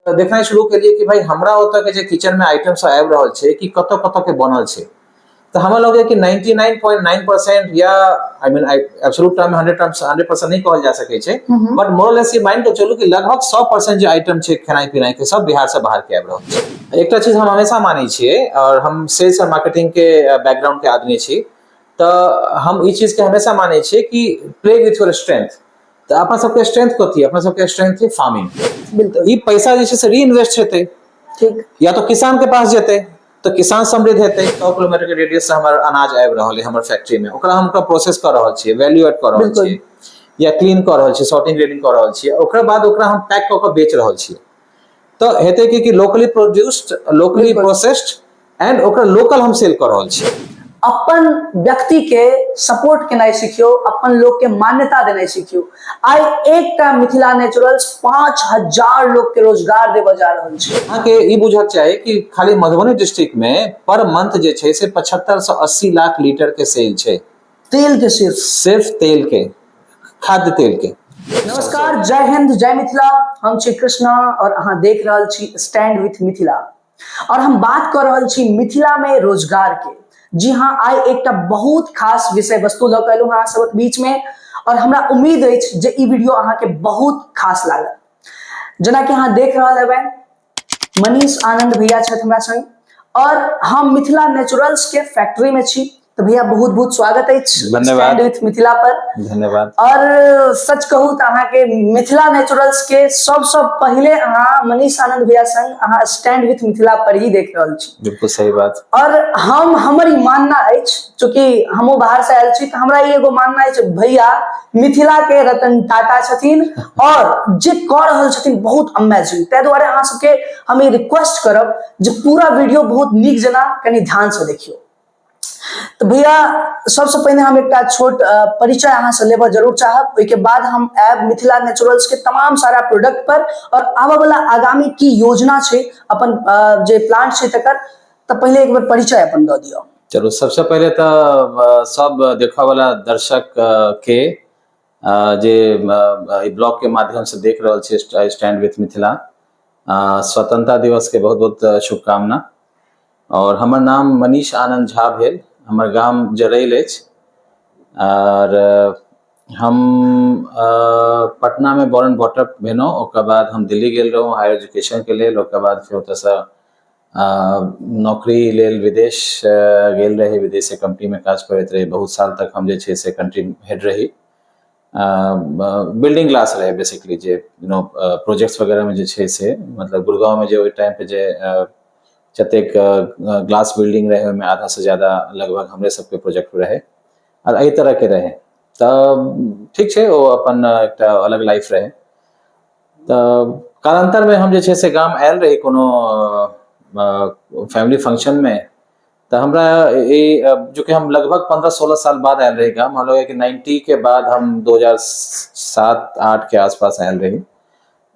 देखना शुरू करिए कि भाई हमरा होता के जे किचन में आइटम सब आबि रहल छै कि कत कत के बनल छै, तो हमरा लगे कि 99.9% या आई मीन एब्सोल्यूट टर्म में 100% नहीं कहल जा सके छै, बट मोरलेस ये माइन के चलू कि लगभग 100% जो आइटम छै खेनाई पिनाई के सब बिहार से बाहर के आबि रहल छै। एकटा चीज हम हमेशा मानै छियै, और हम सेल्स और मार्केटिंग के बैकग्राउंड के आदमी छी, तो हम ई चीज के हमेशा मानै छियै कि प्ले विथ योर स्ट्रेंथ। तो अपना सबके स्ट्रेंथ कथी, अपना सबके स्ट्रेंथ है फार्मिंग। बिल्कुल। ई पैसा जे छै से रीइन्वेस्ट हेतै, ठीक, या तो किसान के पास जेतै तो किसान समृद्ध हेतै। 100 किलोमीटर के रेडियस से हमर अनाज आबि रहल है हमर फैक्ट्री में, ओकरा हम प्रोसेस कर रहल छियै, वैल्यू एड कर रहल छियै, या क्लीन कर रहल छियै, सॉर्टिंग ग्रेडिंग कर रहल छियै, ओकरा बाद ओकरा हम पैक क के बेच रहल छियै। तो हेतै कि locally produced, locally processed and ओकरा लोकल हम सेल कर रहल छियै। अपन व्यक्ति के सपोर्ट केनाइ सीखियो, अपन लोग के मान्यता देनाइ सीखियो। आई एक मिथिला नेचुरल्स 5000 लोग के रोजगार देव जा रहल छै। अहाँ के ई बुझक चाही कि खाली मधुबनी डिस्ट्रिक्ट में पर मंथ जे छै से 75 से 80 लाख लीटर के सेल छै, तेल के सिर्फ तेल के, खाद्य तेल के। नमस्कार, जय हिंद, जय मिथिला। हम छी कृष्णा और अहाँ देख रहल छी स्टैंड विथ मिथिला, और हम बात कर रहल छी मिथिला में रोजगार के। जी हाँ, आई एक बहुत खास विषय वस्तु लऽ कऽ अहाँ सबक बीच में, और हमरा उम्मीद अछि जे ई वीडियो अहाँ के बहुत खास लागत। जेना कि अहाँ देख रहल हेबै, मनीष आनंद भैया छथि हमरा संग, और हम मिथिला नेचुरल्स के फैक्ट्री में छी। तो भैया बहुत बहुत स्वागत है स्टैंड विथ मिथिला पर। धन्यवाद। और सच कहूँ तो अहाँ के मिथिला नेचुरल्स के सबसे पहले अहाँ मनीष आनंद भैया संग अहाँ स्टैंड विथ मिथिला पर ही देख रहल छी। बिल्कुल सही बात। और हमर ई मानना अछि, चूंकि हमहू बाहर से आयल छी, तो हमरा ई एगो मानना अछि भैया मिथिला के रतन टाटा छथिन, और जे कऽ रहल छथिन बहुत अमेजिंग। तै दुआरे अहाँ सबके हम ई रिक्वेस्ट करब जे पूरा वीडियो बहुत नीक जना कनी ध्यान से देखियो। तो भैया सबसे पहले हम एक छोट परिचय अहाँ से लेबऽ जरूर चाहब, ओहि के बाद हम ऐब मिथिला नेचुरल्स के तमाम सारा प्रोडक्ट पर, और आबऽ वाला आगामी की योजना छै अपन जे प्लांट छै तकर। तो पहले एक बार परिचय अपन दऽ दियौ। चलो, सबसे पहले तो सब देखा वाला दर्शक के जे ब्लॉग के माध्यम से देख रहल छै स्टैंड विथ मिथिला, स्वतंत्रता दिवस के बहुत बहुत शुभकामना। और हमर नाम मनीष आनंद झा भेल, हमर गाम जरैल अछि, और हम पटना में बॉर्न बॉटअप भेलहुँ। ओकर बाद हम दिल्ली गेल रहूँ हायर एजुकेशन के लेल, ओकर बाद फिर ओतऽसँ नौकरी लेल विदेश गेल रही, विदेशी कंपनी में काज करैत रही। बहुत साल तक हम जे छै से कंट्री हेड रही, बिल्डिंग क्लास रहे बेसिकली, जे प्रोजेक्ट्स वगैरह में जे छै से, मतलब गुड़गांव में जे ओहि टाइम पे जे जतेक ग्लास बिल्डिंग रहे, ओहिमे आधा से ज्यादा लगभग हमरे सबके प्रोजेक्ट रहे, और एहि तरह के रहे। तब ठीक छै, वो अपन एक अलग लाइफ रहे। तब कालांतर में हम जे छै से गाम आयल रही कोनो फैमिली फंक्शन में। तो हमरा जो कि हम लगभग 15-16 साल बाद आयल रही गाम। हम लोग 90 के बाद हम 2007-8 के आसपास आयल रही।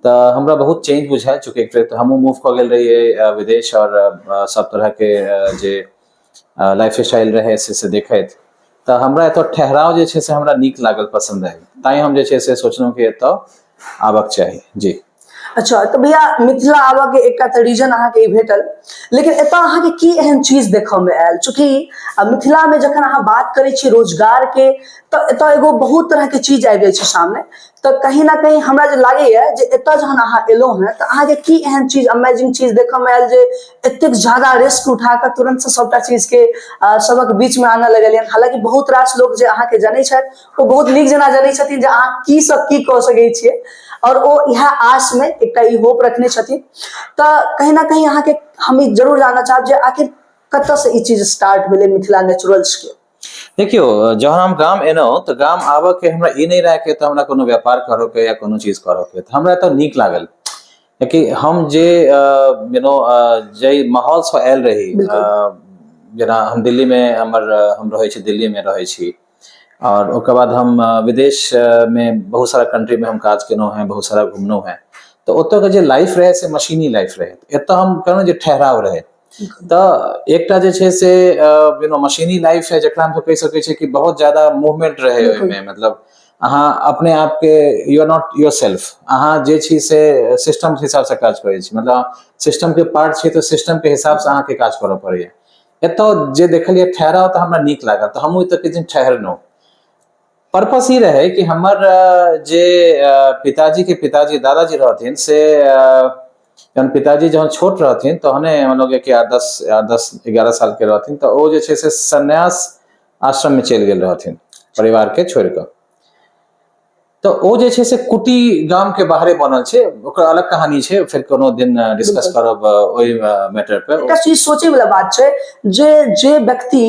तो हमरा बहुत चेंज बुझायल, चूँकि एक तो हमहूँ मूव कऽ गेल रहिए विदेश, और सब तरह के जे लाइफ स्टाइल रहे से देखैत। तो हमरा एतऽ ठहराव जे छै से हमरा नीक लागल, पसंद है, ताई हम जे छै से सोचलहुँ कि एतऽ आबक चाही। जी अच्छा, तो भैया मिथिला आबऽ के एक तो रीजन अहाँ के भेटल, लेकिन एतऽ अहाँ के की एहन चीज देखऽ में आयल? चूंकि मिथिला में जखन अहाँ बात करै छी रोजगार के, तो एतऽ एगो बहुत तरह के चीज आबि जाइ छै सामने। तो कहीं ना कहीं हमरा जे लागैया जे एतऽ जहन अहाँ एलहुँ हैं, तो अहाँ के की एहन चीज अमेजिंग चीज देखऽ में आयल जे एतेक ज्यादा रिस्क उठा कर तुरंत से सबटा चीज के सबक बीच में आनऽ लगलियन? हालांकि बहुत रास लोग जे अहाँ के जानै छथि, वो बहुत नीक जना जानै छथिन जे अहाँ की सब की कऽ सकै छियै, और वो यह आस में एक होप रखने छथिन। तो कहीं ना कहीं अहाँ के हम जरूर जानना चाहब जे आखिर कतऽ से ई चीज स्टार्ट भेलै मिथिला नेचुरल्स के? देखियो, जहन हम गाम एलहुँ तो गाम आबऽ के हमरा ई नहीं रहे कि तो हमरा कोनो व्यापार करो के या कोनो चीज करो के। तो हमरा एतऽ नीक लागल, कि हम जे जे माहौल से आयल रही, जेना हम दिल्ली में हम रहे छी, दिल्ली में रहे छी, और ओकर बाद हम विदेश में बहुत सारा कंट्री में हम काज केलहुँ हैं, बहुत सारा घुमलहुँ हैं। तो ओतऽ के जे लाइफ रहे से मशीनी लाइफ रहे, एतऽ हम कहलहुँ जे ठहराव रहे। तो एकटा जे छै से मशीनी लाइफ है, जकरा हम कहि सकै छी कि बहुत ज्यादा मूवमेंट रहे ओहिमे, मतलब अहाँ अपने आप के you are not your self, अहाँ जे छी से सिस्टम के हिसाब से काज करै छी, मतलब सिस्टम के पार्ट छी तो सिस्टम के हिसाब से अहाँ के काज करऽ पड़ैया। एतऽ जे देखलिए ठहराव तऽ हमरा नीक लागल, तऽ हमहूँ एतऽ किछु दिन ठहरलहुँ। पर्पस ई रहे कि हमर जे पिताजी के पिताजी दादाजी रहथिन से जहन पिताजी जहन छोट रहथिन तहने हम लोग के 8-10-11 साल के रहथिन, तऽ ओ जे छै से संन्यास आश्रम में चलि गेल रहथिन परिवार के छोड़ि कऽ। तऽ ओ जे छै से कुटी गाम के बाहरे बनल छै, ओकर अलग कहानी छै, फिर कोनो दिन डिस्कस करब ओहि मैटर पे। एकटा चीज सोचे वाला बात छै जे व्यक्ति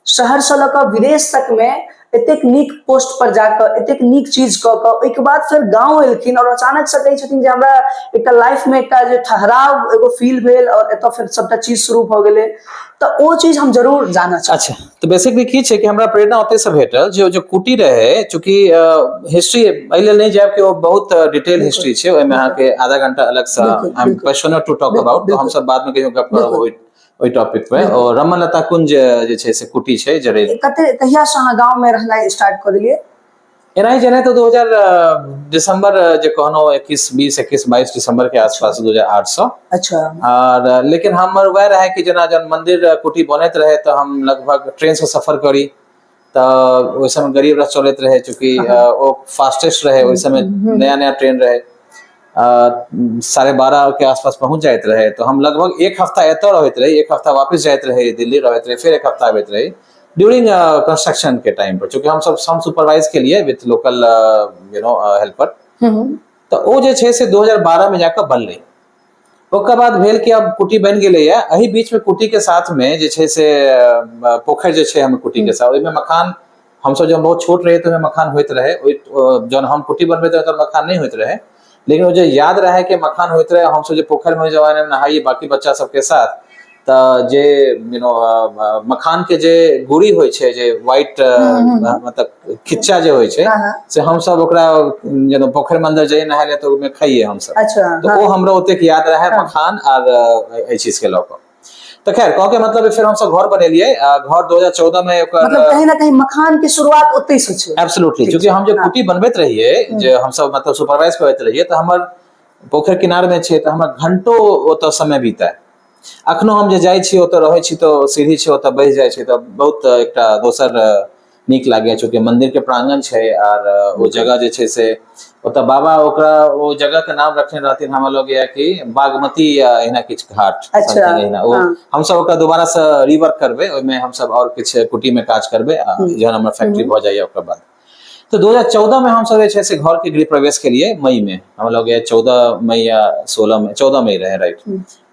शहर से लऽ कऽ विदेश तक में एतेक नीक पोस्ट पर जाकर एतेक नीक चीज कऽ कऽ ओहिके बाद फिर गांव एलखिन और अचानक से कहै छथिन जे हमरा एकटा लाइफ में एकटा जे ठहराव एगो फील भेल और एतऽ फिर सबटा चीज शुरू भऽ गेलै, तऽ ओ चीज हम जरूर जानऽ चाहब। अच्छा, तो बेसिकली की छै कि हमरा प्रेरणा ओतय से भेटल जो कुटी रहे, चूंकि हिस्ट्री एहि लेल नहीं जायब कि वो बहुत डिटेल हिस्ट्री छै, ओहिमे अहाँके आधा घंटा अलग से I am passionate to talk about, तो हम सब बाद में कहियो गप करब ओहि टॉपिक पे। और रमलता कुंज जे छै से कुटी छै जरेल। कहिया से अहाँ गांव में रहनाइ स्टार्ट कर देलियै? एनाही जने तो 2000 दिसंबर जे कहनो 21 दिसंबर के आसपास 2008 से। अच्छा। और लेकिन हमर वह रहे कि जना जन मंदिर कुटी बनैत रहे तो हम लगभग ट्रेन से सफर करी, तो ओहि समय गरीब रथ चलैत रहे, चूंकि वो फास्टेस्ट रहे ओहि समय, नया नया ट्रेन रहे, 12:30 के आसपास पहुंच जाइत रहे। तो हम लगभग एक हफ्ता एतऽ रहैत रही, एक हफ्ता वापस जाइत रहे दिल्ली रहैत रहे, फिर एक हफ्ता आबैत रही ड्यूरिंग कंस्ट्रक्शन के टाइम पर, चूंकि हम सब सुपरवाइज के लिए विथ लोकल हेल्पर। तो ओ जे छै से 2012 में जाकर बनलै। ओकर बाद भेल कि अब कुटी बन गेलै है, एही बीच में कुटी के साथ में जे छै से पोखर जे छै हम कुटी के साथ, ओहिमे मखान हम सब जब बहुत छोट रहे तो मखान होइत रहे, जब हम कुटी बनबैत रहे तो मखान नहीं होइत रहे, लेकिन वो जो याद रहे कि मखान होइत रहे, हम सब जो पोखर में जवान में नहाइए बाकी बच्चा सबके साथ, तो जे मखान के जे गुड़ी होय छै, जे व्हाइट मतलब खिच्चा जे होय छै, से हम सब ओकरा जेना पोखर में अंदर जाइए नहाय ले तो ओमे खाइए हम सब। अच्छा। तो वो हमरा ओतेक याद रहे मखान और एहि चीज के लऽ कऽ। तो खैर कह के मतलब फिर हम सब घर बनेलिए, घर 2014 में ओकर मतलब कहीं ना कहीं मखान की शुरुआत ओतै से छै। एब्सोल्युटली, क्योंकि हम जो कुटी बनबैत रहिए, जे हम सब मतलब सुपरवाइज करैत रहिए, तो हमर पोखर किनार में छै, तो हमर घंटो ओतऽ समय बीता। अखनो हम जे जाइ छी ओतऽ रहै छी तो सीढ़ी छै ओतऽ बहि जाइ छै, तो बहुत एकटा दोसर नीक लागे, चूंकि मंदिर के प्रांगण छै और वो जगह जे छै से ओतऽ बाबा ओकरा वो जगह के नाम रखने रहथिन हमरा लोग या कि बागमती या एहिना किछ घाट। अच्छा। हम सब ओकरा दोबारा से रिवर्क करबे, ओहिमे हम सब और किछ कुटी में काज करबे, जहन हमर फैक्ट्री भ जाइए ओकर बाद। तो 2014 में हम सब जे छै से घर के गृह प्रवेश के लिए मई में, हम लोग 14 मई या 16 में 14 मई रहे, राइट,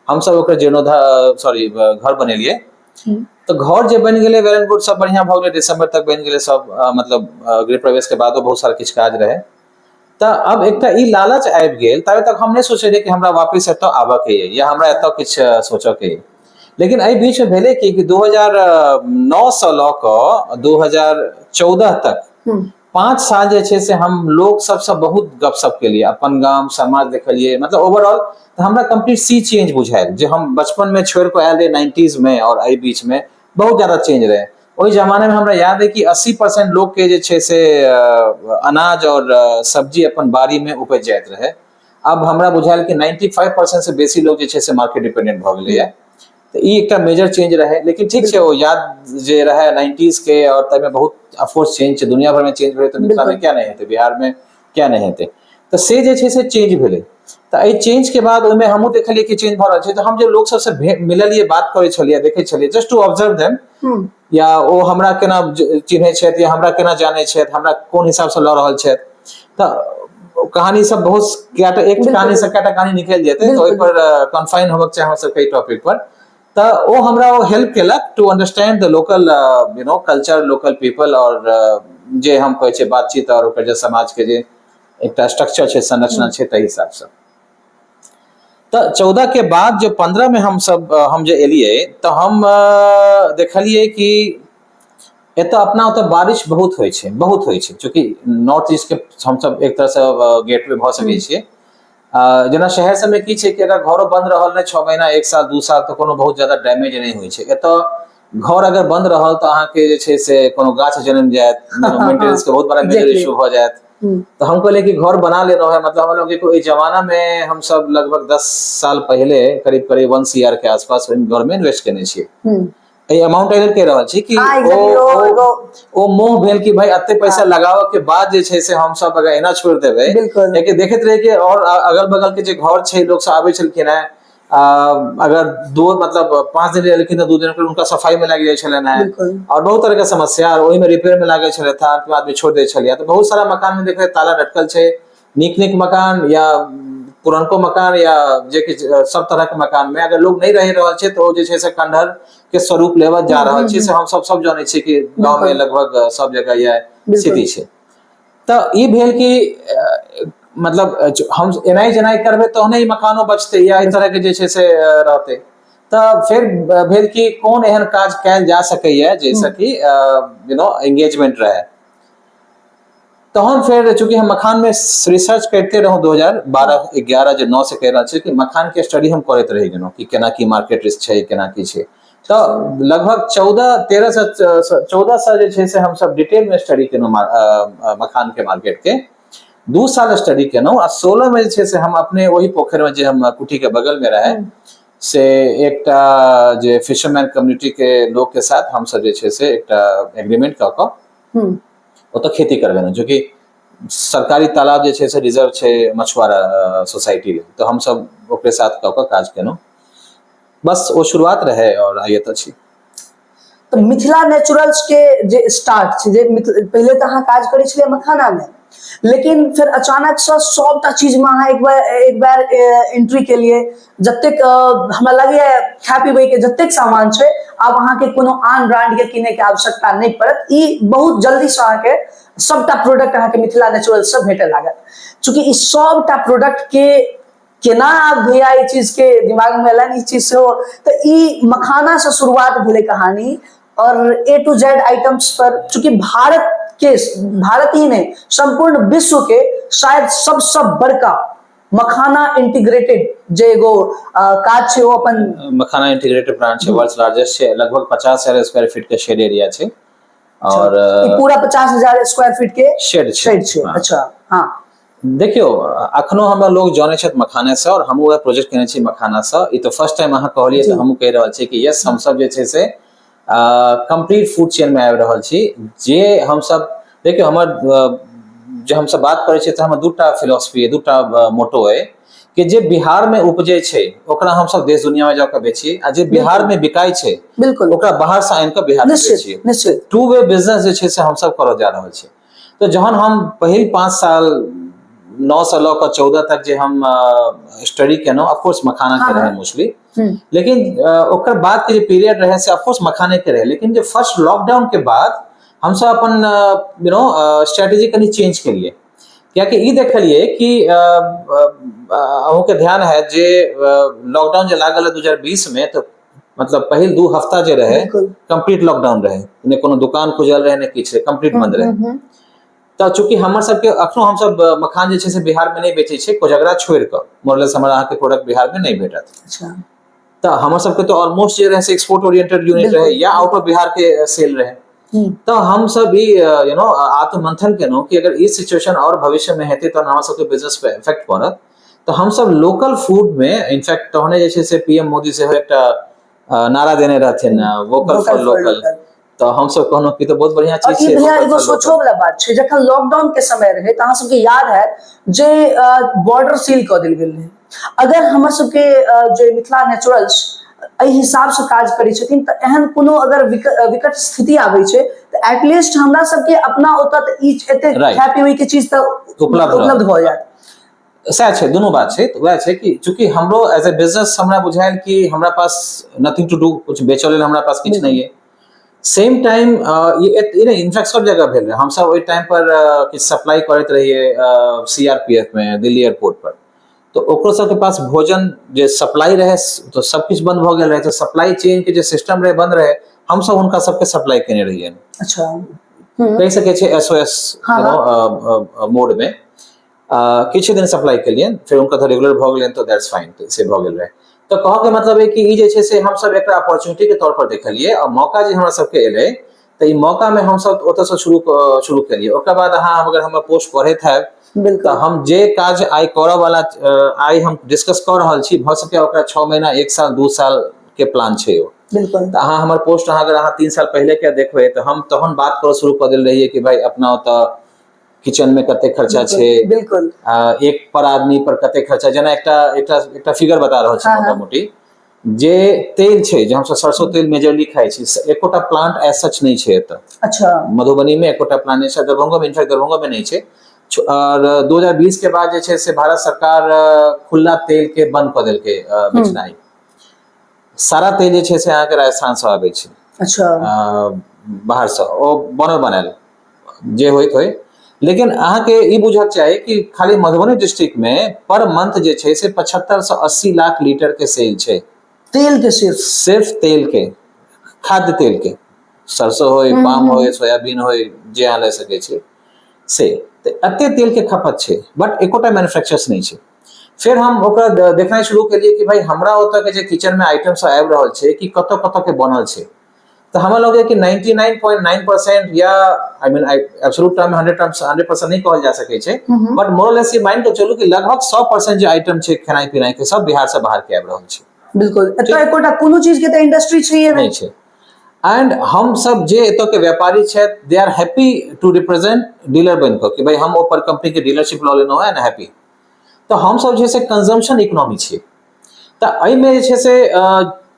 हम सब ओकर जीर्णोद्धार घर बनेलिए। तो घर जे बन गेलै वेल एंड गुड, सब बढ़िया भ गेलै, दिसंबर तक बन गेलै सब, मतलब गृह प्रवेश के बादो बहुत सारा किछ काज रहे। तो अब एकटा ई लालच आबि गेल, ताबे तक हम नहीं सोचे रहे कि हमरा वापस एतऽ आबऽ के ये या हमरा एतऽ किछ सोचऽ के ये। लेकिन एहि बीच में भेले कि 2009 से लऽ कऽ 2014 तक 5 साल जे छै से हम लोग सबसे बहुत गपशप के लिए, अपन गाम समाज देखलिए, मतलब ओवरऑल हमरा कंप्लीट सी चेंज बुझायल, जे हम बचपन में छोड़ के आयल रहे 90s में, और एहि बीच में बहुत ज्यादा चेंज रहे। ओहि जमाने में हमरा याद है कि 80% लोग के जे छै से अनाज और सब्जी अपन बाड़ी में उपज जाइत रहे। अब हमरा बुझायल कि 95% से बेसी लोग जे छै से मार्केट डिपेंडेंट भ गेलै है। तो ई एकटा मेजर चेंज रहे, लेकिन ठीक छै, वो याद जे रहे 90s के, और तब में बहुत अफकोर्स चेंज छै, दुनिया भर में चेंज भेलै, तो मिथिला में क्या नहीं हेतै, बिहार में क्या नहीं हेतै, तो से जे छै से चेंज भेलै। तो एहि चेंज के बाद ओहिमे हमहूँ देखलिए कि चेंज भ रहल छै, तो हम जे लोग सबसे मिललिए, बात करै छलिए, देखै छलिए, जस्ट टू ऑब्जर्व देम, या ओ हमरा केना चिन्है छथि, या हमरा केना जानै छथि, हमरा कोन हिसाब से लऽ रहल छथि। तो कहानी सब बहुत एक कहानी से कएटा कहानी निकल जेतै, तो ओहि पर कन्फाइन होबक चाहे हम सब कई टॉपिक पर। तो वो हमरा हेल्प केलक to understand the local culture, local people, और जे हम कहै छै बातचीत और ओकर जे समाज के जे एकटा स्ट्रक्चर छै, संरचना छै, ताहि हिसाब से। तो 14 के बाद जो 15 में हम जे एलिए, तो हम देखलिए कि एतऽ अपना ओतऽ बारिश बहुत होइ छै, बहुत होइ छै, चूंकि नॉर्थ ईस्ट के हम सब एक तरह से गेटवे भ सकै छियै। जेना शहर सबमे की छै कि अगर घरो बंद रहल ने 6 महीना 1 साल 2 साल, तो कोनो बहुत ज्यादा डैमेज नहीं होइ छै। एतऽ घर अगर बंद रहल तो अहाँ के जे छै से कोनो गाछ जन्म जायत, मेंटेनेंस के बहुत बड़ा मेजर इशू भ जायत, तो हम कहले कि घर बना ले रहे हैं, मतलब हम लोग के कोई जमाना में हम सब लगभग 10 साल पहले करीब करीब 1 CR के आसपास घर में इन्वेस्ट करने छियै। ए अमाउंट एकर के रहल छी कि हाँ, exactly, ओ मोह भेल कि भाई अते पैसा लगाव के बाद जे छै से हम सब अगर एना छोड़ देबै, बिल्कुल। लेकिन देखैत रहे कि और अगल बगल के जे घर छै लोग सब आबै छलखिन है, अगर दो मतलब 5 दिन लेकिन 2 दिन उनका सफाई में लग जाय छलन है, बिल्कुल। और बहुत तरह के समस्या, और ओहि में रिपेयर में लागे छले था, अंत में आदमी छोड़ दे छलिया। तो बहुत सारा मकान में देखे ताला लटकल छै, नीक मकान या पुरनको मकान या जे कि सब तरह के मकान में अगर लोग नहीं रह रहल छै तो जे छै से खंडहर के स्वरूप लेवल जा रहल छै। से हम सब जानै छी कि गांव में लगभग सब जगह यह स्थिति छै। तो ई भेल कि मतलब हम एनाई जनाई करबे तो नहीं मकानो बचते या इस तरह के जे छै से रहते। तो फिर भेल कि कोन एहन काज कैल जा सकैया जैसा कि एंगेजमेंट रहे। तो हम फिर चूंकि हम मखान में रिसर्च करते रहो 2012-11 जे 9 से कह रहल छी कि मखान के स्टडी हम करैत रही गेनो कि केना की मार्केट रिस्क छै, केना की छै। तो लगभग 14 से जे छै से हम सब डिटेल में स्टडी केनो मखान के मार्केट के 2 साल स्टडी केनो। आ 16 में जे छै से हम अपने वही पोखर में जे हम कुटी के बगल में रहे से एकटा जे फिशरमैन कम्युनिटी के लोग के साथ हम सब जे छै से एकटा एग्रीमेंट क क ओतऽ खेती करबेना, जो कि सरकारी तालाब जे छै से रिजर्व छै मछुआरा सोसाइटी ले। तो हम सब ओकरे साथ क क काज केनो। बस वो शुरुआत रहे और आइए तो छी। तो मिथिला नेचुरल्स के जे स्टार्ट छै, जे पहले तो अहाँ काज करै छलियै मखाना में, लेकिन फिर अचानक से सबटा चीज में अहाँ एक बार एंट्री के लिए जतेक हमरा लगैया खाय पीबै के जतेक सामान छै आब अहाँ के कोनो आन ब्रांड के किने के आवश्यकता नहीं पड़त। ई बहुत जल्दी से अहाँ के सबटा प्रोडक्ट अहाँ के मिथिला नेचुरल्स से भेटे लागत। चूंकि ई सबटा प्रोडक्ट के केना भैया ई चीज के दिमाग में एलन, ई चीज से हो तो ई मखाना से शुरुआत भेले कहानी और A to Z आइटम्स पर। चूंकि भारत ही नहीं संपूर्ण विश्व के शायद सबसे बड़का मखाना इंटीग्रेटेड जे एगो काज छै, वो अपन मखाना इंटीग्रेटेड प्लांट छै, वर्ल्ड्स लार्जेस्ट छै, लगभग 50,000 स्क्वायर फीट के शेड एरिया छै। और पूरा 50,000 स्क्वायर फीट के शेड छै। अच्छा, हाँ देखियो अखनो हमरा लोग जाने छथि मखाना से, और हमहू प्रोजेक्ट केने छी मखाना से। ई तो फर्स्ट टाइम अहाँ कहलिए तो हमहू कह रहल छी कि यस हम सब जे छै से कंप्लीट फूड चेन में आबि रहल छी। जे हम सब देखियो हमर जे हम सब बात करे छी तो हमर दूटा फिलॉसफी है, दूटा मोटो है कि जे बिहार में उपजे छै ओकरा हम सब देश दुनिया में जाकर बेची, आ जे बिहार में बिकाय छै बिल्कुल ओकरा बाहर से आनि के बिहार में बेची। निश्चित 2 वे बिजनेस जे छै से हम सब करऽ जा रहल छी। तो जहन हम पहिल 5 साल 9 से लऽ कऽ 14 तक जे हम स्टडी केलहुँ, ऑफकोर्स मखाना के रहे मोस्टली, लेकिन ओकर बाद के जे पीरियड रहे से ऑफकोर्स मखाने के रहे। लेकिन जो फर्स्ट लॉकडाउन के बाद हम सब अपन स्ट्रेटेजी कनी चेंज केलिए, कियाकि ई देखलिए कि अहूँ के ध्यान है जे लॉकडाउन जे लागल 2020 में, तो मतलब पहिल 2 हफ्ता जे रहे कंप्लीट लॉकडाउन रहे, ने कोनो दुकान खुजल रहे ने किछ, कंप्लीट बंद रहे। तो चूंकि हमर सबके अखनो हम सब मखान जे छै से बिहार में नहीं बेचे छै, कोजगरा छोड़ के मोरलेस हमरा अहाँ के प्रोडक्ट बिहार में नहीं भेटत। अच्छा, तो हमर सबके तो ऑलमोस्ट जे रहे से एक्सपोर्ट ओरिएंटेड यूनिट रहे या आउट ऑफ बिहार के सेल रहे। तो हम सब भी आत्ममंथन केनो कि अगर इस सिचुएशन और भविष्य में हेते तो हमरा सबके बिजनेस पे इफेक्ट पड़त। तो हम सब लोकल फूड में इनफैक्ट तहने जे छै से पीएम मोदी से एकटा नारा देने रहथिन, वोकल फॉर लोकल। तो हम सब कहनो कि तो बहुत बढ़िया चीज छै। भैया एगो सोचो वाला बात छै, जखन लॉकडाउन के समय रहे त अहाँ सबके याद है जे बॉर्डर सील क देल गेल रहे। अगर हमर सबके जे मिथिला नेचुरल्स एहि हिसाब से काज करै छथिन त एहन कोनो अगर विकट स्थिति आबै छै त एटलीस्ट हमरा सबके अपना ओतऽ त ई एते खाय पीबै के चीज त उपलब्ध भ जायत। सैह छै, दोनों बात छै। तो वह छै कि चूंकि हमरो एज ए बिजनेस हमरा बुझायल कि हमरा पास नथिंग टू डू, कुछ बेचो लेल हमरा पास किछ नहीं है। सेम टाइम ये इनफैक्ट सब जगह भेल रहे। हम सब ओइ टाइम पर किछ सप्लाई करैत रहिए सीआरपीएफ में दिल्ली एयरपोर्ट पर। तो ओकरो सबके पास भोजन जे सप्लाई रहे तो सब कुछ बंद भ गेल रहे। तो सप्लाई चेन के जे सिस्टम रहे बंद रहे, हम सब उनका सबके सप्लाई केने रहिए। अच्छा, कह सके छै एसओएस मोड में किछ दिन सप्लाई केलिए, फिर उनका तो रेगुलर भ गेल तो दैट्स फाइन, तो से भ गेल रहे। तो कह के मतलब है कि ई जे छै से हम सब एक अपॉर्चुनिटी के तौर पर देखलिए, और मौका जे हमरा सबके एले तो ई मौका में हम सब ओतऽ से शुरू करिए। ओकर बाद अहाँ अगर हमर पोस्ट पढ़ैत है तो बिल्कुल हम जे काज आइ करऽ वाला आइ हम डिस्कस कर रहल छी, भ सके ओकरा 6 महीना 1 साल 2 साल के प्लान छै ओ। बिल्कुल तो अहाँ हमर पोस्ट अगर अहाँ 3 साल पहले के देखबै तो हम तहन बात करऽ शुरू कर देल रहिए कि भाई अपना ओतऽ किचन में कते खर्चा छै, बिल्कुल एक पर आदमी पर कते खर्चा, जेना एकटा फिगर बता रहल छी हाँ, मोटा हाँ। मोटी। जे तेल छै जे हमसब सरसों तेल मेजरली खाइ छी, एकोटा प्लांट एज सच नहीं छै एतऽ अच्छा मधुबनी में, एकोटा प्लांट नहीं छै, दरभंगा में, इनफैक्ट दरभंगा में नहीं छै। और 2020 के बाद जे छै से भारत सरकार खुला तेल के बंद कऽ देलकै बेचनाइ। सारा तेल जे छै से अहाँके राजस्थान से आबै छै, अच्छा बाहर से ओ बनल बनायल जे होइत होय। लेकिन अहाँके ई बुझक चाही कि खाली मधुबनी डिस्ट्रिक्ट में पर मंथ जे छै से 75 से 80 लाख लीटर के सेल छै, तेल के सिर्फ तेल के, खाद्य तेल के, सरसों होय, पाम होय, सोयाबीन होय, जे अहाँ ले सकै छी से। तो एते तेल के खपत छै, बट एकोटा मैन्युफैक्चरर्स नहीं छै। फिर हम ओकरा देखनाइ शुरू केलिए कि भाई हमरा ओतऽ के जे किचन में आइटम सब आबि रहल छै कि कतऽ कतऽ के बनल छै। तो हमरा लगे कि 99.9% या आई मीन एब्सोल्यूट टर्म में 100% नहीं कहल जा सकै छै, बट मोरलेस ये माइन के चलू कि लगभग 100% जे आइटम छै खेनाइ पिनाइ के सब बिहार से बाहर के आबि रहल छै। बिल्कुल एतऽ एकोटा कोनो चीज के तो इंडस्ट्री छै नहीं छै। एंड हम सब जे एतऽ के व्यापारी छै they are happy to represent dealer बन कऽ कि भाई हम ऊपर कंपनी के डीलरशिप लऽ लेलहुँ है ना, हैप्पी। तो हम सब जे से कंजम्पशन इकोनॉमी छै, तो एहि में जे छै से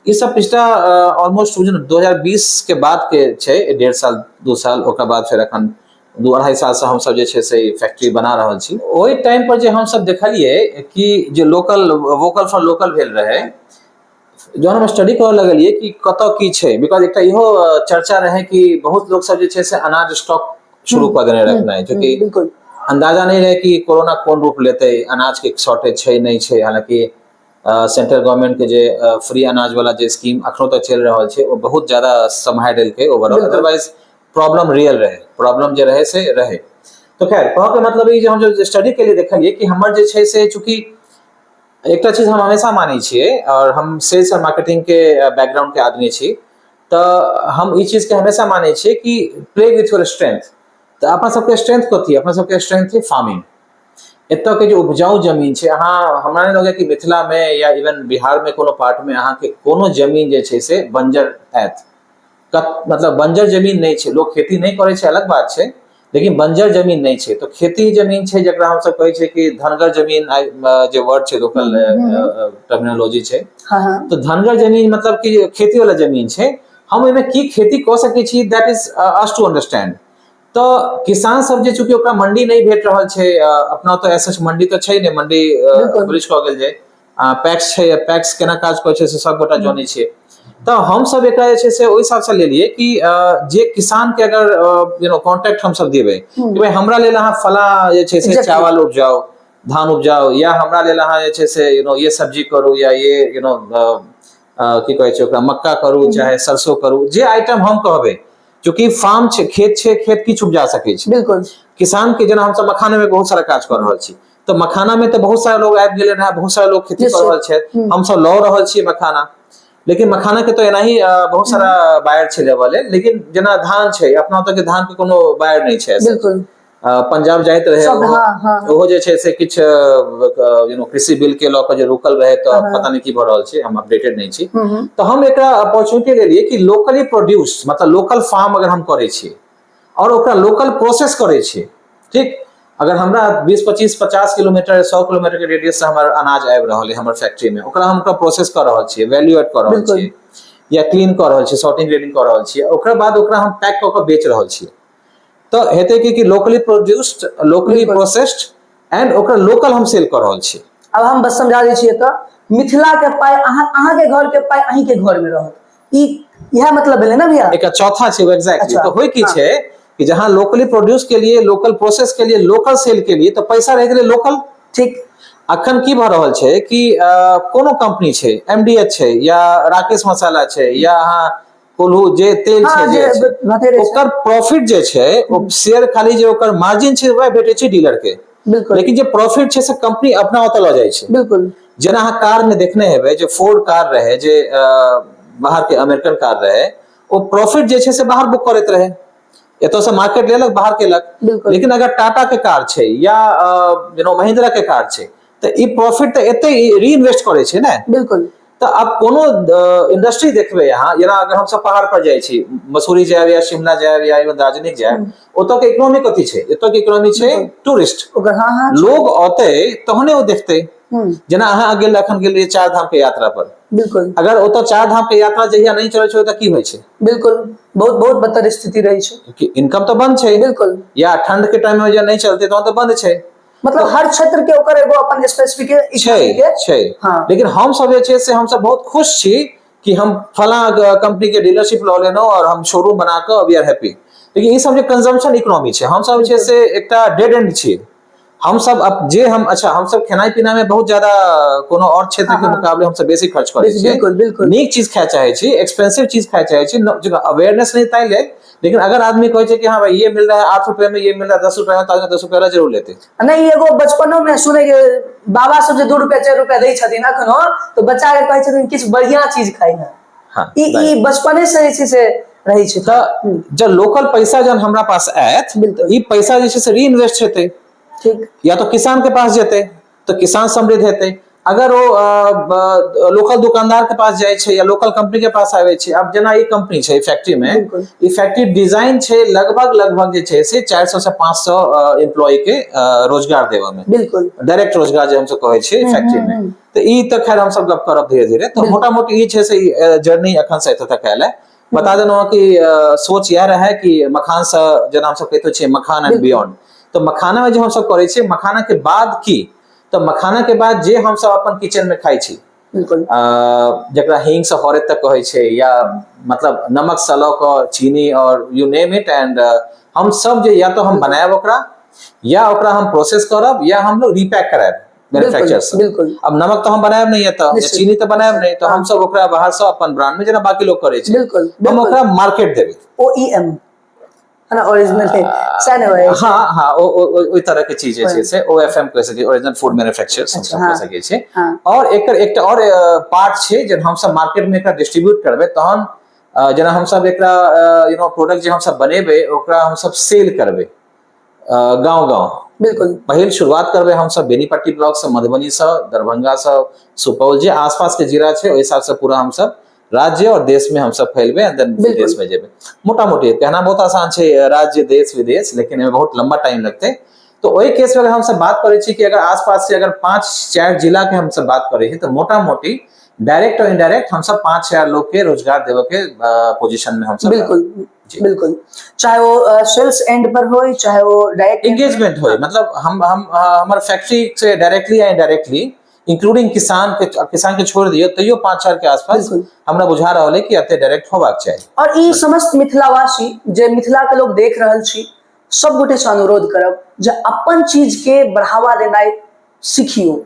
ई सब पिछला ऑलमोस्ट 2020 के बाद के छै, 1.5 साल 2 साल, ओकर बाद फिर अखन 2-2.5 साल से हम सब जे छै से फैक्ट्री बना रहल छी। ओहि टाइम पर जे हम सब देखलिए कि जे लोकल वोकल फॉर लोकल भेल रहे, जो हम स्टडी करऽ लगलिए कि कतऽ की छै, बिकॉज एकटा इहो चर्चा रहे कि बहुत लोग सब जे छै से अनाज स्टॉक शुरू कऽ देने रखनाइ, जो कि बिल्कुल अंदाजा नहीं रहे कि कोरोना कोन रूप लेते, अनाज के शॉर्टेज छै नहीं छै। हालांकि सेंट्रल गवर्नमेंट के जे फ्री अनाज वाला जे स्कीम अखनो तक चल रहल छै वो बहुत ज्यादा सम्हारि देलकै ओवरऑल, अदरवाइज प्रॉब्लम रियल रहे, प्रॉब्लम जे रहे से रहे। तो खैर कहऽ के मतलब ई जे हम जो स्टडी के लिए देखलिए कि हमर जे छै से चूंकि एकटा चीज हम हमेशा मानै छियै, और हम सेल्स और मार्केटिंग के बैकग्राउंड के आदमी छी, तो हम ई चीज के हमेशा मानै छियै कि प्ले विथ योर स्ट्रेंथ। तो अपना सबके स्ट्रेंथ कथी, अपना सबके स्ट्रेंथ है फार्मिंग। एतऽ के जो उपजाऊ जमीन छै, अहाँ हमरा नहीं लगे कि मिथिला में या इवन बिहार में कोनो पार्ट में अहाँ के कोनो जमीन जे छै से बंजर हैत, मतलब बंजर जमीन नहीं छै। लोग खेती नहीं करे छै अलग बात छै, लेकिन बंजर जमीन नहीं छै। तो खेती जमीन छै जकरा हम सब कहै छै कि धनगर जमीन, जे वर्ड छै लोकल टर्मिनोलॉजी छै। हाँ हाँ तो धनगर जमीन मतलब कि खेती वाला जमीन छै, हम ओहिमे की खेती कऽ सकै छी, that is us to understand. तो किसान सब जे चूंकि ओकरा मंडी नहीं भेट रहल छै, अपना तो ऐसा मंडी तो छै नहीं, मंडी ब्रिज कऽ गेल छै, पैक्स छै, पैक्स केना काज करै छै से सब गोटा जानै छियै। तो हम सब एकरा जे छै से ओहि हिसाब से लेलिए कि जे किसान के अगर कॉन्टेक्ट हम सब देबै कि भाई हमरा लेल अहाँ फला जे छै से चावल उपजाओ, धान उपजाओ, या हमरा लेल अहाँ जे छै से ये सब्जी करू, या ये की कहै छै ओकरा मक्का करू, चाहे सरसों करू, जे आइटम हम कहबै। चूंकि फार्म छै, खेत छै, खेत किछु उपजा सकै छै। बिल्कुल किसान के जेना हम सब मखाना में बहुत सारा काज कर रहल छी, तो मखाना में तो बहुत सारा लोग आबि गेले रहे, बहुत सारा लोग खेती कर रहल छै, हम सब लऽ रहल छियै मखाना। लेकिन मखाना के तो एना ही बहुत सारा बायर छै लेवल है, लेकिन जेना धान छै, अपना ओतऽ के धान के कोनो बायर नहीं छै। बिल्कुल पंजाब जाइत रहे, सब हाँ ओहो जे छै से किछु कृषि बिल के लऽ कऽ जे रुकल रहे, तो पता नहीं की भऽ रहल छै, हम अपडेटेड नहीं छी। तो हम एकरा अपॉर्चुनिटी लेलिए कि लोकली प्रोड्यूस, मतलब लोकल फार्म अगर हम करै छियै और ओकरा लोकल प्रोसेस करै छियै, ठीक। अगर हमरा 20-25-50 किलोमीटर 100 किलोमीटर के रेडियस से हमर अनाज आबि रहल है हमर फैक्ट्री में, ओकरा हम प्रोसेस कर रहल छियै, वैल्यू एड कर रहल छियै, या क्लीन कर रहल छियै, सॉर्टिंग ग्रेडिंग कर रहल छियै, ओकर बाद ओकरा हम पैक कऽ के बेच रहल छियै। तो हेतै कि locally produced, locally processed, and ओकरा लोकल हम सेल कर रहल छियै। अब हम बस समझा दै छियै तऽ मिथिला के पाई अहाँ के घर के पाई अहीं के घर में रहत, यह मतलब भेलै ना भैया। एक चौथा छै एग्जैक्टली। तो होय की हाँ। छै कि जहां लोकली प्रोड्यूस के लिए, लोकल प्रोसेस के लिए, लोकल सेल के लिए, तो पैसा रह गेलै लोकल, ठीक। अखन की भऽ रहल छै कि कोनो कंपनी छै, एमडीएच छै, या राकेश मसाला छै, या अहाँ कोल्हू जे तेल छै, जे ओकर प्रॉफिट जे छै, ओ शेयर खाली जे ओकर मार्जिन छै वह भेटै छै डीलर के, लेकिन जे प्रॉफिट छै से कंपनी अपना ओतऽ लऽ जाइ छै। बिल्कुल जेना अहाँ कार में देखने हेबै, जे फोर्ड कार रहे, जे बाहर के अमेरिकन कार रहे, वो प्रॉफिट जे छै से बाहर बुक करैत रहे, एतौ से मार्केट लेलक बाहर केलक। बिल्कुल। लेकिन अगर टाटा के कार छै या महिंद्रा के कार छै तऽ ई प्रॉफिट तऽ एते री इन्वेस्ट करे छै ने। बिल्कुल। तऽ अब कोनो इंडस्ट्री देखबै अहाँ, जेना अगर हम सब पहाड़ पर जाइ छी, मसूरी जायब या शिमला जायब या इवन दार्जिलिंग जायब, ओतऽ के इकोनॉमी कथी छै, एतऽ के इकोनॉमी छै टूरिस्ट। हाँ, लोग औते तहने ओ देखते। जेना अहाँ गेल एखन गेल रहियै चार धाम के यात्रा पर, बिल्कुल। अगर ओतऽ चार धाम के यात्रा जहिया नहीं चलै छै तऽ की होइ छै? बिल्कुल, बहुत बहुत बदतर स्थिति रही छै, इनकम तो बंद छै। बिल्कुल। या ठंड के टाइम में जे नहीं चलते तो बंद छै। मतलब हर क्षेत्र के ओकर एगो अपन स्पेसिफिक छै। हाँ। लेकिन हम सब जे छै से हम सब बहुत खुश छी कि हम फला कंपनी के डीलरशिप लऽ लेनो और हम शोरूम बना के वी आर हैप्पी। लेकिन ई सब जे कंजम्पशन इकोनॉमी छै, हम सब जे से एकटा डेड एंड छी। हम सब अब जे हम अच्छा हम सब खेनाई पीना में बहुत ज्यादा कोनो और क्षेत्र के मुकाबले हम सब बेसी खर्च करै छियै। बिल्कुल बिल्कुल। नीक चीज खाय चाहे छी, एक्सपेंसिव चीज खाय चाहे छी, अवेयरनेस नहीं ताई ले। लेकिन अगर आदमी कहे छै कि हाँ भाई ये मिल रहा है 8 रुपए में, ये मिल रहा है 10 रुपए में, तो आदमी 10 रुपए जरूर लेते। नहीं एगो बचपनो में सुने के बाबा सब जे 2 रुपया 4 रुपया दै छथिन अखनो, तो बच्चा के कहै छथिन किछ बढ़िया चीज खाइ ना। हाँ, ई बचपने से जे छै से रहै छै। तऽ जब लोकल पैसा जब हमरा पास आयत, ई पैसा जे छै से री इन्वेस्ट हेतै। ठीक। या तो किसान के पास जेते तो किसान समृद्ध हेतै। अगर वो लोकल दुकानदार के पास जाय छै या लोकल कंपनी के पास आवे छै, अब जेना ई कंपनी छै फैक्ट्री में, ई फैक्ट्री डिजाइन छै लगभग जे छै से 400 से 500 एम्प्लॉय के रोजगार देवे में। बिल्कुल। डायरेक्ट रोजगार जे हम सब कहै छियै फैक्ट्री में। तो ई तो खैर हम सब गप करब धीरे धीरे। तो मोटा मोटी ई छै से जर्नी अखन से एतऽ तक आयल है। बता देना कि सोच यह रहा है कि मखान से जेना हम सब कहते छियै मखान एंड बियॉन्ड, तो मखाना में जो हम सब करे छियै, मखाना के बाद की, तो मखाना के बाद जे हम सब अपन किचन में खाई छी, जकरा हींग से हरे तक कहै छै, या मतलब नमक से लऽ कऽ चीनी और यू नेम इट, एंड हम सब जे या तो हम बनायब ओकरा, या ओकरा हम प्रोसेस करब, या हम लोग रीपैक करायब मैन्युफैक्चर से। अब नमक तो हम बनायब नहीं, तो चीनी तो बनायब नहीं, तो हम सब ओकरा बाहर से अपन ब्रांड में जेना बाकी लोग करे छै, हम ओकरा मार्केट देबै। OEM है ना, ओरिजिनल है सैन है। हाँ हाँ, ओई तरह के चीज छै से OFM कह सकै, ओरिजिनल फूड मैन्युफैक्चरर्स हम सब कह सकै छै। और एकर एकटा और पार्ट छै जे हम सब मार्केट में एकरा डिस्ट्रीब्यूट करबै, तहन जेना हम सब एकरा प्रोडक्ट जे हम सब बनेबै ओकरा हम सब सेल करबै गांव-गांव। बिल्कुल। पहिल शुरुआत करबै हम सब बेनीपट्टी ब्लॉक से, मधुबनी से, दरभंगा से, सुपौल जे आसपास के जिला छै ओहि हिसाब से पूरा हम सब राज्य और देश में हम सब फैलबे, एंड देन विदेश में जेबे। मोटा मोटी कहना बहुत आसान छै, राज्य देश विदेश, लेकिन एमे बहुत लंबा टाइम लगते। तो वही केस में अगर हम सब बात करे छी कि अगर आसपास से अगर 5-4 जिला के हम सब बात करे छी, तो मोटा मोटी डायरेक्ट और इनडायरेक्ट हम सब 5-4 लोग के रोजगार देवे के पोजीशन में हम सब। बिल्कुल बिल्कुल। चाहे वो सेल्स एंड पर हो, चाहे वो डायरेक्ट एंगेजमेंट हो, मतलब हम हमारे फैक्ट्री से डायरेक्टली या इनडायरेक्टली, इंक्लूडिंग किसान के छोड़ दियो, तैयो 5-4 के आसपास हमरा बुझा रहल है कि अते डायरेक्ट होबाक चाहिए। और ई समस्त मिथिलावासी जे मिथिला के लोग देख रहल छी, सब गोटे से अनुरोध करब जे अपन चीज के बढ़ावा देनाइ सीखियो,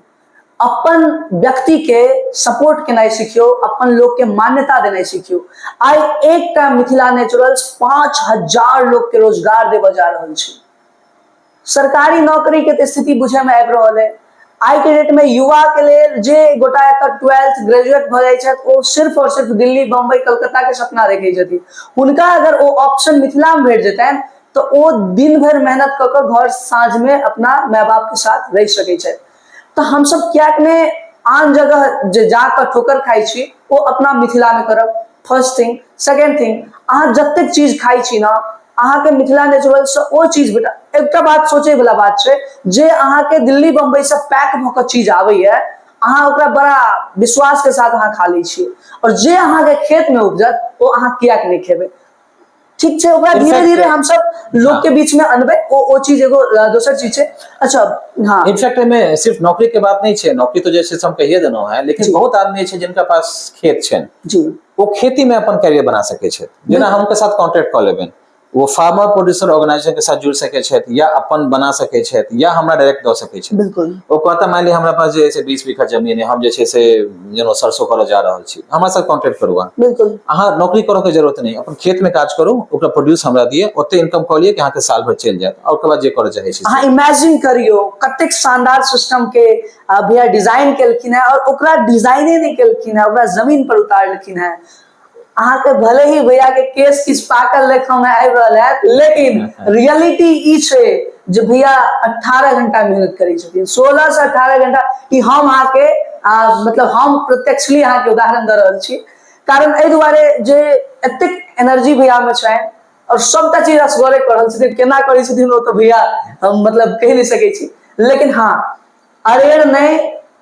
अपन व्यक्ति के सपोर्ट केनाइ सीखियो, अपन लोग के मान्यता देनाइ सीखियो। आई एकटा मिथिला नेचुरल्स 5000 लोग के रोजगार देबऽ जा रहल छी। सरकारी नौकरी के स्थिति बुझे में आबि रहल है। आई के डेट में युवा के लेल जे गोटा एकर 12th ग्रेजुएट भ जाय छथि, ओ सिर्फ और सिर्फ दिल्ली, बम्बई, कलकत्ता के सपना देखे छथिन। हुनका अगर वो ऑप्शन मिथिला में भेट जेतैन, तो वो दिन भर मेहनत क के घर साँझ में अपना माय बाप के साथ रह सकै छथि। तो हम सब क्या ने आन जगह जे जाकर ठोकर खाई छी, वो अपना मिथिला में करब। First thing. सेकेंड थिंग, अहाँ जतेक चीज खाई छी ना, अहाँ के मिथिला नेचुरल से ओ चीज बेटा, एकटा बात सोचे वाला बात छै, जे अहाँ के दिल्ली बम्बई से पैक भ के चीज आवे है, अहाँ ओकरा बड़ा विश्वास के साथ अहाँ खा लै छियै, और जे अहाँ के खेत में उपजत वो अहाँ किया के नहीं खेबै। ठीक छै, ओकरा धीरे धीरे हम सब लोग के बीच में अनबै, ओ चीज एगो दोसर चीज छै। अच्छा हाँ, इनफैक्ट में सिर्फ नौकरी के बात नहीं छै, नौकरी तो जैसे हम कहिए देनो है, लेकिन बहुत आदमी छै जिनका पास खेत छै जी, वो खेती में अपन कैरियर बना सके छै। जेना हम के साथ कॉन्ट्रैक्ट कऽ लेबे, वो फार्मर प्रोड्यूसर ऑर्गेनाइजेशन के साथ जुड़ सके छै, या अपन बना सके छै, या हमरा डायरेक्ट दऽ सके छै। बिल्कुल। वो कहता मान ली हमरा पास जे है 20 बीघा जमीन है, हम जे छै से सरसों करऽ जा रहल छी, हमरा साथ कॉन्ट्रैक्ट करू। बिल्कुल। अहाँ नौकरी करो के जरूरत नहीं, अपन खेत में काज करू, ओकरा प्रोड्यूस हमरा दिए, ओते इनकम कऽ लिए कि अहाँ के साल भर चल जाए, और ओकर बाद जे करऽ चाहे छी। अहाँ इमेजिन करियो कतेक शानदार सिस्टम के भैया डिजाइन केलखिन है, और ओकरा डिजाइने नहीं केलखिन है, ओकरा जमीन पर उतारलखिन है। अहाँ के भले ही भैया के केस किछ पाकल लेखा में आबि रहल है, लेकिन रियलिटी ई छै जे भैया 18 घंटा मेहनत करै छथिन, 16 से 18 घंटा। ई हम अहाँ के मतलब हम प्रत्यक्षली अहाँ के उदाहरण दे रहल छी, कारण एहि दुआरे जे एतेक एनर्जी भैया में छै और सबटा चीज असगरे कर रहल छथिन। केना करै छथिन ओ तो भैया हम मतलब कहि नहीं सकै छी, लेकिन हाँ अरेर नहीं,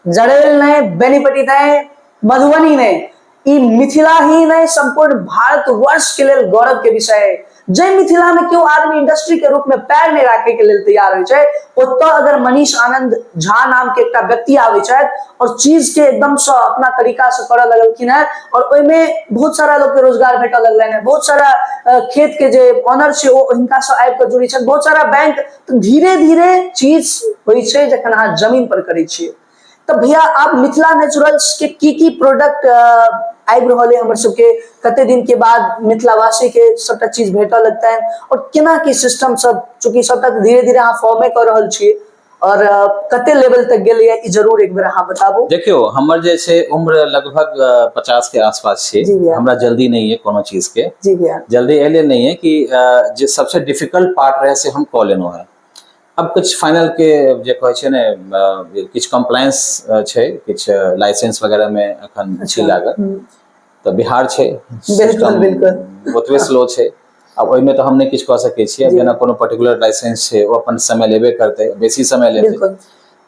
जड़ेल नहीं, बेनीपट्टी नहीं, मधुबनी नहीं, ई मिथिला ही नहीं संपूर्ण भारतवर्ष के लेल गौरव के विषय है। जय मिथिला में क्यों आदमी इंडस्ट्री के रूप में पैर नहीं राखे के लेल तैयार हो छै, ओतऽ अगर मनीष आनंद झा नाम के एकटा व्यक्ति आबै छथि और चीज के एकदम से अपना तरीका से करऽ लगलखिन है, और ओइमे बहुत सारा लोग के रोजगार भेटऽ लगलनि है, बहुत सारा खेत के जे ऑनर छै ओ हिनका से आबि के जुड़ी छथि, बहुत सारा बैंक। तो धीरे धीरे चीज होइ छै जखन अहाँ जमीन पर करै छियै। तो भैया आप मिथिला नेचुरल्स के की प्रोडक्ट आबि रहल है हमर सबके, कते दिन के बाद मिथिलावासी के सबटा चीज भेटऽ लगता है, और केना की सिस्टम सब, चूंकि सबटा धीरे धीरे अहाँ फॉर्मे कर रहल छियै और कते लेवल तक गेलै है, ई जरूर एक बेर अहाँ बताबू। देखियो हमर जे छै उम्र लगभग 50 के आसपास छै, हमरा जल्दी नहीं है कोनो चीज के। जी भैया। जल्दी एले नहीं है कि जे सबसे डिफिकल्ट पार्ट रहे से हम कऽ लेनो है। अब कुछ फाइनल के जे कहै छै ने किछ कंप्लायंस छै, किछ लाइसेंस वगैरह में अखन छी लागल, तो बिहार छै बिल्कुल बिल्कुल ओतबे स्लो छै। अब ओइमे तो हम नहीं किछ कऽ सकै छियै, जेना कोनो पर्टिकुलर लाइसेंस छै ओ अपन समय लेबे करतै, बेसी समय लेतै,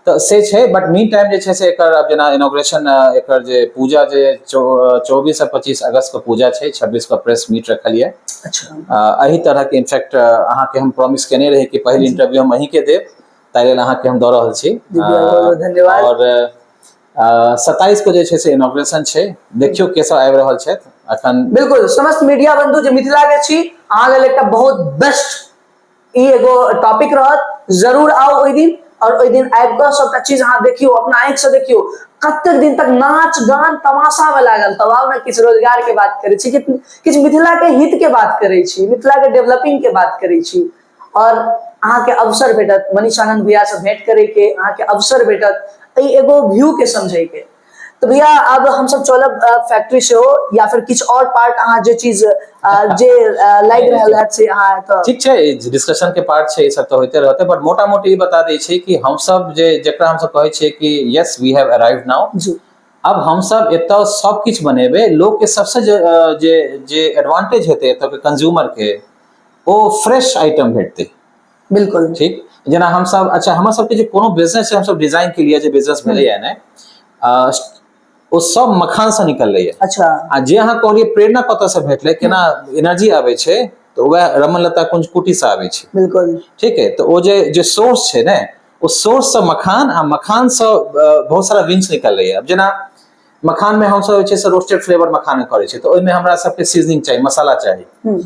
तो से छै। बट मीन टाइम जे छै से एकर अब जेना इनॉग्रेशन, एकर जे पूजा जे 24 से 25 अगस्त के पूजा छै, 26 के प्रेस मीट रखल है। अच्छा। एही तरह के इनफैक्ट अहाँ के हम प्रॉमिस केने रही कि पहिल इंटरव्यू हम अहीं के देब, ताहि लेल अहाँ के हम दऽ रहल छी। धन्यवाद। और 27 को जे छै से इनॉग्रेशन छै, देखियो के सब आबि रहल छथि अखन। बिल्कुल समस्त मीडिया बंधु जे मिथिला के छी, अहाँ लेल एकटा बहुत बेस्ट ई एगो टॉपिक रहत, जरूर आओ ओइ दिन, और ओइ दिन आबि कऽ सबटा चीज अहाँ देखियो, अपना आंखि से देखियो कतेक दिन तक नाच गान तमाशा में लागल। तब आब ने किछु रोजगार के बात करै छी, किछु मिथिला के हित के बात करै छी, मिथिला के डेवलपिंग के बात करै छी, और अहाँ के अवसर भेटत मनीष आनंद भैया से भेंट करे के, अहाँ के अवसर भेटत ई एगो व्यू के समझे के। तो भैया अब हम सब चलब फैक्ट्री से हो, या फिर किछ और पार्ट अहाँ जे चीज जे लाइक रहल है से अहाँ तो ठीक छै, डिस्कशन के पार्ट छै, ई सब तो होते रहते। बट मोटा मोटी ई बता दै छै कि हम सब जे जेकरा हम सब कहै छै कि yes we have arrived now, अब हम सब एतऽ सब किछ बनेबे। लोग के सबसे जे जे एडवांटेज हेतै एतऽ के कंज्यूमर के, ओ फ्रेश आइटम भेटतै। बिल्कुल ठीक, जेना हम सब, अच्छा हमर सबके जे कोनो बिजनेस छै, हम सब डिजाइन के लिए जे बिजनेस भेलै है ने, ओ सब मखान से निकललै है। अच्छा। आ जे अहाँ कहलिए प्रेरणा कतऽ से भेटलै, केना एनर्जी आबै छै, तो वह रमन-लता कुंज कुटी से आबै छै। बिल्कुल ठीक है, तो ओ जे सोर्स छै ने, ओ सोर्स से मखान, आ मखान से बहुत सारा विंग्स निकललै है। अब जेना मखान में हम सब जे छै से रोस्टेड फ्लेवर मखान में करै छै, तो ओइमे हमरा सबके सीजनिंग चाहिए, मसाला चाहिए।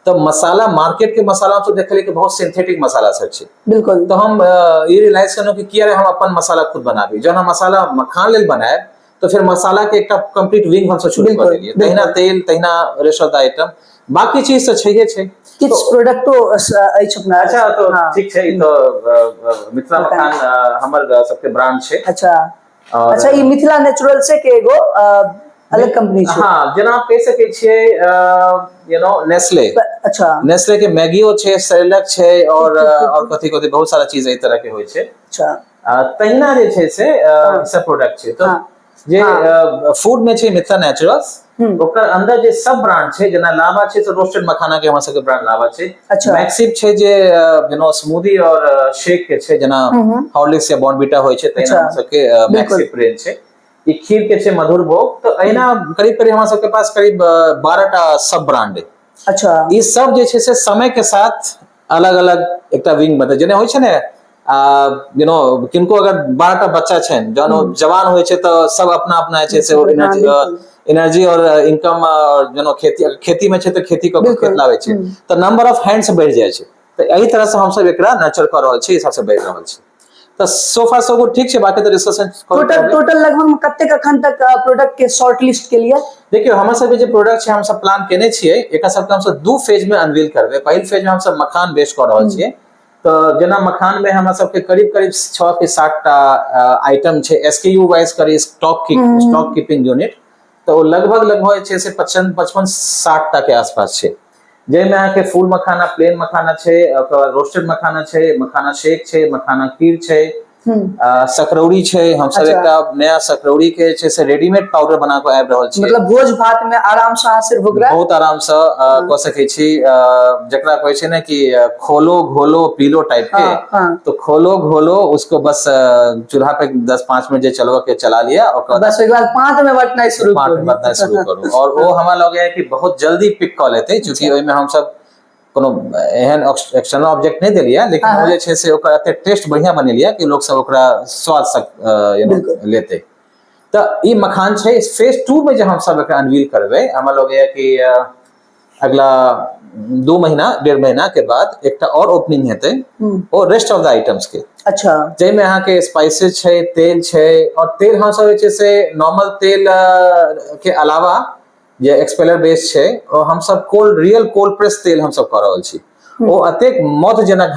तो मसाला, मार्केट के मसाला तो देखलिए कि बहुत सिंथेटिक मसाला सब छै। बिल्कुल। तो हम ये रियलाइज करनो कि किया रे हम अपन मसाला खुद बनाबी। जब हम मसाला मखान लेल बनाएब, तो फिर मसाला के एक कंप्लीट विंग हम सब शुरू कर देलिए। तहिना तेल, तहिना रेशद आइटम, बाकी चीज से छैहे छै। किछ प्रोडक्टो अछि अपना। अच्छा, तो ठीक छै, तो मिथिला मखान हमर सबके ब्रांड छै। अच्छा। अच्छा, ई मिथिला नेचुरल से के एगो अलग कंपनी छै। हाँ, जेना आप कह सकै छियै यू नो नेस्ले। अच्छा। नेस्ले के मैगियो छै, सेरेलैक छै, और कथि कथि बहुत सारा चीज एहि तरह के होइ छै। अच्छा। तहिना जे छै से सब प्रोडक्ट छै। तो जे फूड में छै मिथिला नेचुरल्स, ओकर अंदर जे सब ब्रांड छै, जेना लावा छै तो रोस्टेड मखाना के हमर सबके ब्रांड लावा छै। अच्छा। मैक्सिप छै जे यू नो स्मूदी और शेक के छै, जेना हॉर्लिक्स या बॉर्नविटा होइ छै, तहिना हमर सबके मैक्सिप रेंज छै। ई खीर के छै मधुर भोग। तो अहिना करीब करीब हमरा सबके पास करीब 12टा सब ब्रांड है। अच्छा। ई सब जे छै से समय के साथ अलग अलग एकटा विंग बने, जेना होइ छै ने यू नो किनको अगर 12टा बच्चा छै, जहन जवान होइ छै तो सब अपना अपना छै से एनर्जी और इनकम, और यू नो खेती में छै तो खेती क खेत लाबै छै, तो नंबर ऑफ हैंड्स बढ़ि जाइ छै। तो एही तरह से हम सब एकरा नर्चर कर रहल छी, हिसाब से बढ़ि रहल छी। तो सो फार सो गुड, ठीक छै। बाकी तो डिस्कशन टोटल लगभग कतेक अखन तक प्रोडक्ट के शॉर्ट लिस्ट के लिए। देखियो हमर सब जे प्रोडक्ट छै, हम सब प्लान केने छियै, एकर सबके हम सब 2 फेज में अनवील करबै। पहिल फेज में हम सब मखान बेच कर रहल छियै। तो जेना मखान में हमरा सबके करीब करीब 6 से 7टा आइटम छै, एसकेयू वाइज करी स्टॉक कीपिंग यूनिट। तो वो लगभग लगभग छे से 55-60 तक के आसपास छे। जेमे अहाँके फूल मखाना, प्लेन मखाना छै, ओकर बाद रोस्टेड मखाना छै, मखाना शेक छै, मखाना खीर छै, सकरौड़ी छै। हम सब अच्छा। एकटा नया सकरौड़ी के छै से रेडीमेड पाउडर बना के आबि रहल छै। मतलब भोज भात में आराम से अहाँ सिर्फ ओकरा बहुत आराम से कह सकै छी, जकरा कहै छै ना कि खोलो घोलो पीलो टाइप के। हाँ। तो खोलो घोलो उसको बस चूल्हा पे 10-5 मिनट जे चलवा के चला लिया, और बस एक बार पाँच में बटना शुरू पाँच में बतना शुरू करू। और वो हमरा लगे है कि बहुत जल्दी पिक कऽ लेते, क्योंकि ओहिमे हम सब कोनो एहन एक्सटर्नल ऑब्जेक्ट नहीं देलिया, लेकिन हाँ। वो जे छै से ओकर एते टेस्ट बढ़िया बनेलिया कि लोग सब ओकरा स्वाद से लेते। तो ई मखान छै। फेज 2 में जे हम सब एकरा अनवील करबै, हमरा लगे है कि अगला 2 महीना 1.5 महीना के बाद एकटा और ओपनिंग हेतै, और रेस्ट ऑफ द आइटम्स के। अच्छा। जैमे अहाँ के स्पाइसेस छै, तेल छै, और तेल हम सब जे छै से नॉर्मल तेल के अलावा जे एक्सपेलर बेस छै, और हम सब रियल कोल्ड प्रेस तेल हम सब कर रहल छी। ओ अतेक मध जनक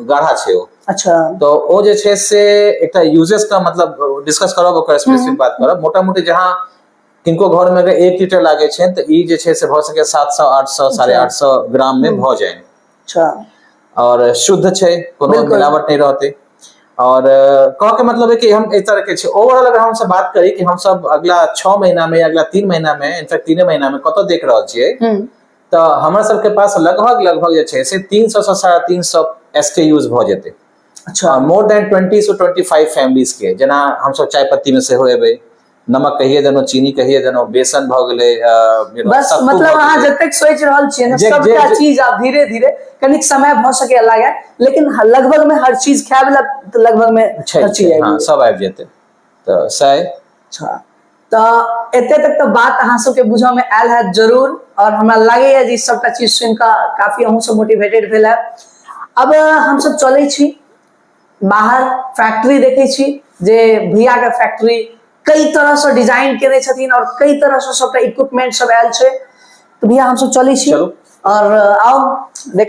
गाढ़ा छै ओ। अच्छा। तो ओ जे छै से एकटा यूजेस का मतलब डिस्कस करब, ओकर स्पेसिफिक बात करब। मोटा मोटी जहाँ किनको घर में अगर 1 लीटर लागे छै, तो ई जे छै से भ सके 700-800 850 ग्राम में भ जाए। अच्छा। और शुद्ध छै, कोनो मिलावट नहीं रहते। और कह के मतलब है कि हम इस तरह के छै। ओवरऑल अगर हम सब बात करी कि हम सब अगला 6 महीना में, अगला 3 महीना में, इनफैक्ट 3 महीना में कत देख रहल छियै, तो हमरा सबके पास लगभग लगभग जे छै से 300 से 350 SKUs भ जेते। अच्छा। मोर देन 20 से 25 फैमिलीज के। जेना हम सब चाय पत्ती में से होएबे, नमक कहिए देनो, चीनी कहिए देनो, बेसन भ गेले, बस मतलब अहाँ जतेक सोच रहल छियै ना, सबटा चीज आप धीरे धीरे कनिक समय भ सके लागे, लेकिन लगभग में हर चीज खाए वाला तो लगभग में हर चीज हाँ, सब आबि जेते। तो सही। अच्छा। तो एते तक तो बात अहाँ सबके बुझा में आयल है जरूर, और हमरा लगे है जे सबटा चीज सुन के काफी अहूँ सब मोटिवेटेड भेल है। अब हम सब चले छी बाहर, फैक्ट्री देखे छी, जे भैया के फैक्ट्री कई तरह से डिजाइन केने छथिन, और कई तरह से सबटा इक्विपमेंट सब आयल छै। तो भैया हम सब चले छी, और आओ देख